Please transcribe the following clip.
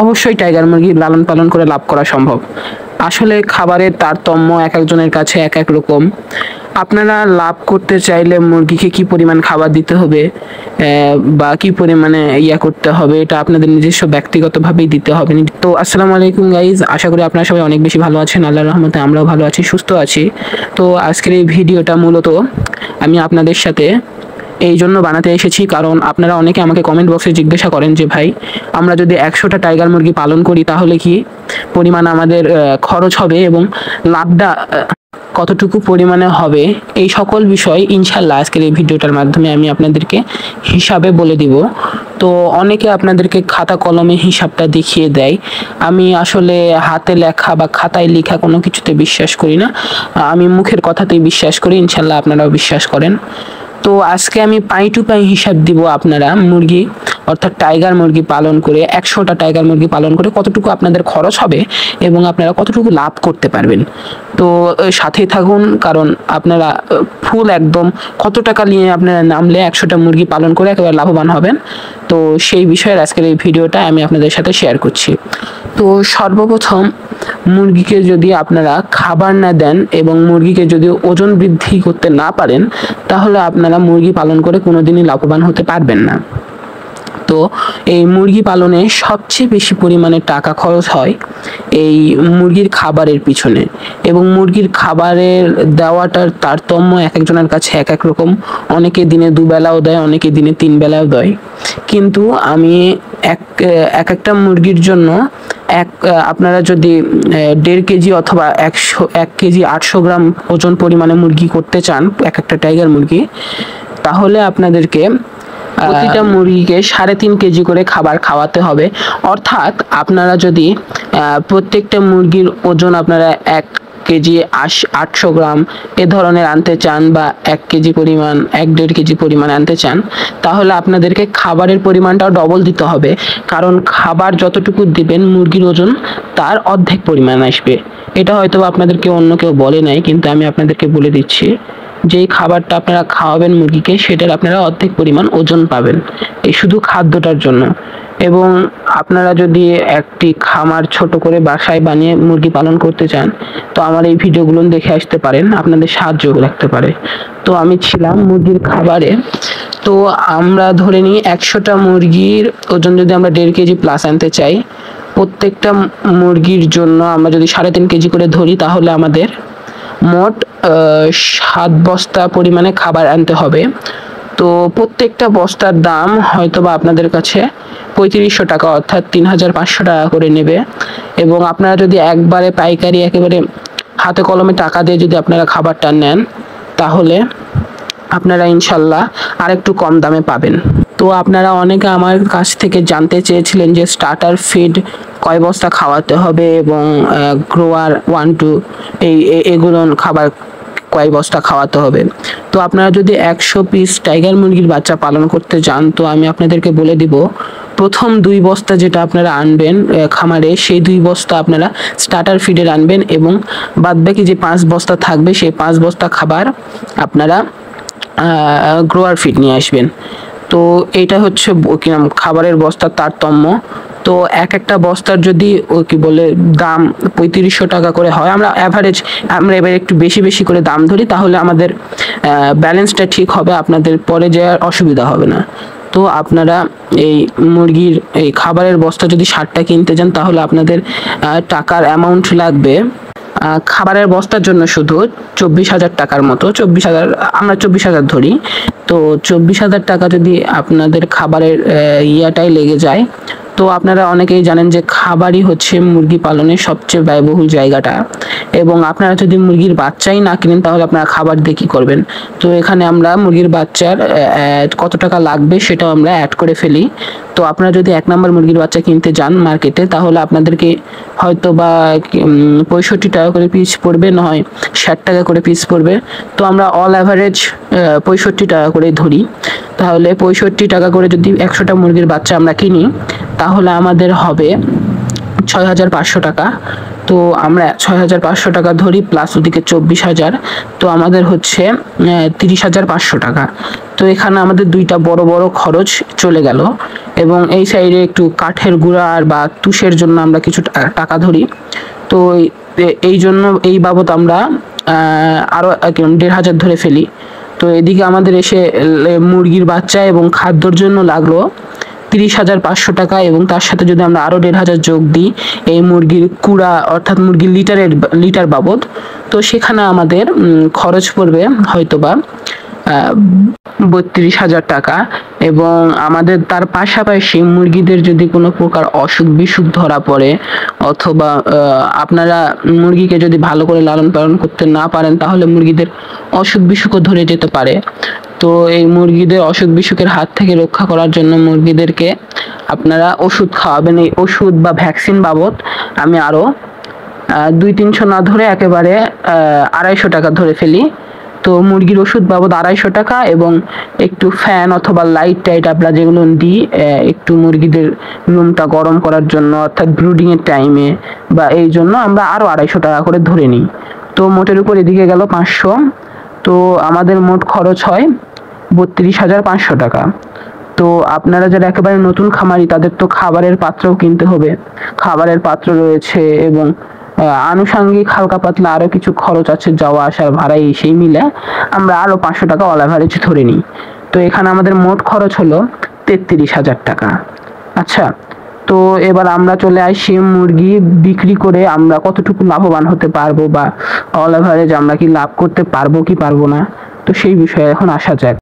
অবশ্যই টাইগার মুরগি লালন পালন করে লাভ করা সম্ভব। আসলে খাবারের তারতম্য এক একজনের কাছে এক এক রকম। আপনারা লাভ করতে চাইলে মুরগিকে কি পরিমাণ খাবার দিতে হবে বা কি পরিমাণে করতে হবে, এটা আপনাদের নিজস্ব ব্যক্তিগতভাবেই দিতে হবে। তো আসসালামু আলাইকুম গাইজ, আশা করি আপনারা সবাই অনেক বেশি ভালো আছেন। আল্লাহর রহমতে আমরাও ভালো আছি, সুস্থ আছি। তো আজকের এই ভিডিওটা মূলত আমি আপনাদের সাথে এই জন্য বানাতে এসেছি, কারণ আপনারা অনেকে আমাকে কমেন্ট বক্সে জিজ্ঞাসা করেন যে ভাই, আমরা যদি 100টা টাইগার মুরগি পালন করি তাহলে কি পরিমাণ আমাদের খরচ হবে এবং লাভটা কতটুকু পরিমাণে হবে, এই সকল বিষয় ইনশাল্লাহ আজকের এই ভিডিওটার মাধ্যমে আমি আপনাদেরকে হিসাবে বলে দিব। তো অনেকে আপনাদেরকে খাতা কলমে হিসাবটা দেখিয়ে দেয়। আমি আসলে হাতে লেখা বা খাতায় লেখা কোনো কিছুতে বিশ্বাস করি না, আমি মুখের কথাতেই বিশ্বাস করি। ইনশাল্লাহ আপনারাও বিশ্বাস করেন। তো আজকে আমি পাই টু পাই হিসাব দিব আপনারা মুরগি অর্থাৎ টাইগার মুরগি পালন করে 100টা টাইগার মুরগি পালন করে কতটুকু আপনাদের খরচ হবে এবং আপনারা কতটুকু লাভ করতে পারবেন। তো সাথেই থাকুন, কারণ আপনারা ফুল একদম কত টাকা নিয়ে আপনারা নামলে 100টা মুরগি পালন করে একেবারে লাভবান হবেন। তো সেই বিষয়ের আজকের এই ভিডিওটা আমি আপনাদের সাথে শেয়ার করছি। তো সর্বপ্রথম মুরগিকে যদি আপনারা খাবার না দেন এবং মুরগিকে যদি ওজন বৃদ্ধি করতে না পারেন, তাহলে আপনারা মুরগি পালন করে কোনোদিনই লাভবান হতে পারবেন না। তো এই মুরগি পালনে সবচেয়ে বেশি পরিমাণে টাকা খরচ হয় এই মুরগির খাবারের পিছনে, এবং মুরগির খাবারের দেওয়াটার তারতম্য এক একজনের কাছে এক এক রকম। অনেকে দিনে 2 বেলাও দেয়, অনেকে দিনে 3 বেলাও দেয়। কিন্তু আমি একটা মুরগির জন্য আপনারা যদি 1.5 কেজি অথবা 1 কেজি 800 গ্রাম ওজন পরিমাণে মুরগি করতে চান, একটা টাইগার মুরগি, তাহলে আপনাদেরকে প্রতিটা মুরগিকে 3.5 কেজি করে খাবার খাওয়াতে হবে। অর্থাৎ আপনারা যদি প্রত্যেকটা মুরগির ওজন আপনারা 1 কেজি 800 গ্রাম এ ধরনের আনতে চান বা 1 কেজি পরিমাণ 1.5 কেজি পরিমাণ আনতে চান, তাহলে আপনাদেরকে খাবারের পরিমাণটাও ডবল দিতে হবে। কারণ খাবার যতটুকু দিবেন মুরগির ওজন তার অর্ধেক পরিমাণ আসবে। এটা হয়তো আপনাদেরকে অন্য কেউ বলে নাই, কিন্তু আমি আপনাদেরকে বলে দিচ্ছি, যেই খাবারটা আপনারা খাওয়াবেন মুরগিকে সেটার আপনারা অর্ধেক পরিমাণ ওজন পাবেন এই শুধু খাদ্যটার জন্য। এবং আপনারা যদি একটি খামার ছোট করে বাসায় বানিয়ে মুরগি পালন করতে চান, তো আমার এই ভিডিওগুলো দেখে আসতে পারেন, আপনাদের সাহায্য লাগতে পারে। তো আমি ছিলাম মুরগির খাবারে। তো আমরা ধরে নিই 100টা মুরগির ওজন যদি আমরা 1.5 কেজি প্লাস আনতে চাই, প্রত্যেকটা মুরগির জন্য আমরা যদি 3.5 কেজি করে ধরি, তাহলে আমাদের মোট 7 বস্তা পরিমাণে খাবার আনতে হবে। তো প্রত্যেকটা বস্তার দাম হয়তো বা আপনাদের কাছে 3500 টাকা অর্থাৎ 3500 টাকা করে নেবে। এবং আপনারা যদি একবারে পাইকারি একেবারে হাতে কলমে টাকা দিয়ে যদি আপনারা খাবারটা নেন, তাহলে আপনারা ইনশাল্লাহ আরেকটু কম দামে পাবেন। তো আপনারা অনেকে আমার কাছ থেকে জানতে চেয়েছিলেন যে স্টার্টার ফিড কয় বস্তা খাওয়াতে হবে এবং গ্রোয়ার 1 2 এগুলো খাবার কয় বস্তা খাওয়াতে হবে। তো আপনারা যদি 100 পিস টাইগার মুরগির বাচ্চা পালন করতে চান, তো আমি আপনাদেরকে বলে দিব, প্রথম 2 বস্তা যেটা আপনারা আনবেন খামারে, সেই 2 বস্তা আপনারা স্টার্টার ফিডের আনবেন এবং বাদবাকি যে 5 বস্তা থাকবে সেই 5 বস্তা খাবার আপনারা গ্রোয়ার ফিড নিয়ে আসবেন। তো এটা হচ্ছে খাবারের বস্তার তারতম্য। তো একটা বস্তার যদি দাম 3500 টাকা করে হয়, আমরা এবার একটু বেশি বেশি করে দাম ধরি, তাহলে আমাদের ব্যালেন্সটা ঠিক হবে, আপনাদের পরে যাওয়ার অসুবিধা হবে না। তো আপনারা এই মুরগির এই খাবারের বস্তা যদি 60টা কিনতে যান, তাহলে আপনাদের টাকার অ্যামাউন্ট লাগবে খাবারের বস্তার জন্য শুধু 24,000 টাকার মতো। 24,000, আমরা 24,000 ধরি। তো 24,000 টাকা যদি আপনাদের খাবারের ইয়াটাই লেগে যায়, তো আপনারা অনেকেই জানেন যে খাবারই হচ্ছে মুরগি পালনের সবচেয়ে ব্যয়বহুল জায়গাটা। এবং আপনারা যদি মুরগির বাচ্চাই না কিনেন, তাহলে আপনারা খাবার দিয়ে কী করবেন? তো এখানে আমরা মুরগির বাচ্চার কত টাকা লাগবে সেটাও আমরা অ্যাড করে ফেলি। তো আপনারা যদি 1 নম্বর মুরগির বাচ্চা কিনতে যান মার্কেটে, তাহলে আপনাদেরকে হয়তো বা 65 টাকা করে পিস পড়বে, নয় 60 টাকা করে পিস পড়বে। তো আমরা অল অ্যাভারেজ 65 টাকা করে ধরি। তাহলে 65 টাকা করে যদি 100টা মুরগির বাচ্চা আমরা কিনি, তাহলে আমাদের হবে 6,500 টাকা। তো আমরা 6,500 টাকা ধরি, প্লাস ওদিকে 24,000, তো আমাদের হচ্ছে 30,500 টাকা। তো এখানে আমাদের দুইটা বড় বড় খরচ চলে গেল। এবং এই সাইডে একটু কাঠের গুঁড়া আর বা তুষের জন্য আমরা কিছু টাকা ধরি। তো এই জন্য এই বাবদ আমরা আরও 1,500 ধরে ফেলি। তো এদিকে আমাদের এসে মুরগির বাচ্চা এবং খাদ্যর জন্য লাগলো 30,500 টাকা, এবং তার সাথে যদি আমরা আরও 1,500 যোগ দিই এই মুরগির কুড়া অর্থাৎ মুরগির লিটার বাবদ, তো সেখানে আমাদের খরচ পড়বে হয়তোবা 32,000 টাকা। এবং আমাদের তার পাশাপাশি মুরগিদের যদি কোনো প্রকার অসুখ বিসুখ ধরা পড়ে, অথবা আপনারা মুরগিকে যদি ভালো করে লালন পালন করতে না পারেন, তাহলে মুরগিদের অসুখ বিসুখও ধরে যেতে পারে। তো এই মুরগিদের অসুখ বিসুখের হাত থেকে রক্ষা করার জন্য মুরগিদেরকে আপনারা ওষুধ খাওয়াবেন। এই ওষুধ বা ভ্যাকসিন বাবদ আমি আরও 200-300 না ধরে একেবারে 250 টাকা ধরে ফেলি। তো মুরগির ওষুধ বাবদ 250 টাকা, এবং একটু ফ্যান অথবা লাইট টাইট আমরা যেগুলো দিই একটু মুরগিদের রুমটা গরম করার জন্য, অর্থাৎ ব্রুডিংয়ের টাইমে বা এই জন্য আমরা আরও 250 টাকা করে ধরে নিই। তো মোটের উপর এদিকে গেল 500। তো আমাদের মোট খরচ হয় 32,500 টাকা। তো আপনারা যারা একেবারে নতুন খামারি, তাদের তো খাবারের পাত্রও কিনতে হবে, খাবারের পাত্র রয়েছে, এবং আনুষঙ্গিক হালকা পাতলা আরও কিছু খরচ আছে, যাওয়া আসার ভাড়াই, সেই মিলে আমরা আরও 500 টাকা অল অ্যাভারেজ ধরে নিই। তো এখানে আমাদের মোট খরচ হলো 33,000 টাকা। আচ্ছা, তো এবার আমরা চলে আসি মুরগি বিক্রি করে আমরা কতটুকু লাভবান হতে পারবো, বা অল অ্যাভারেজ আমরা কি লাভ করতে পারবো কি পারবো না, তো সেই বিষয়ে এখন আসা যাক।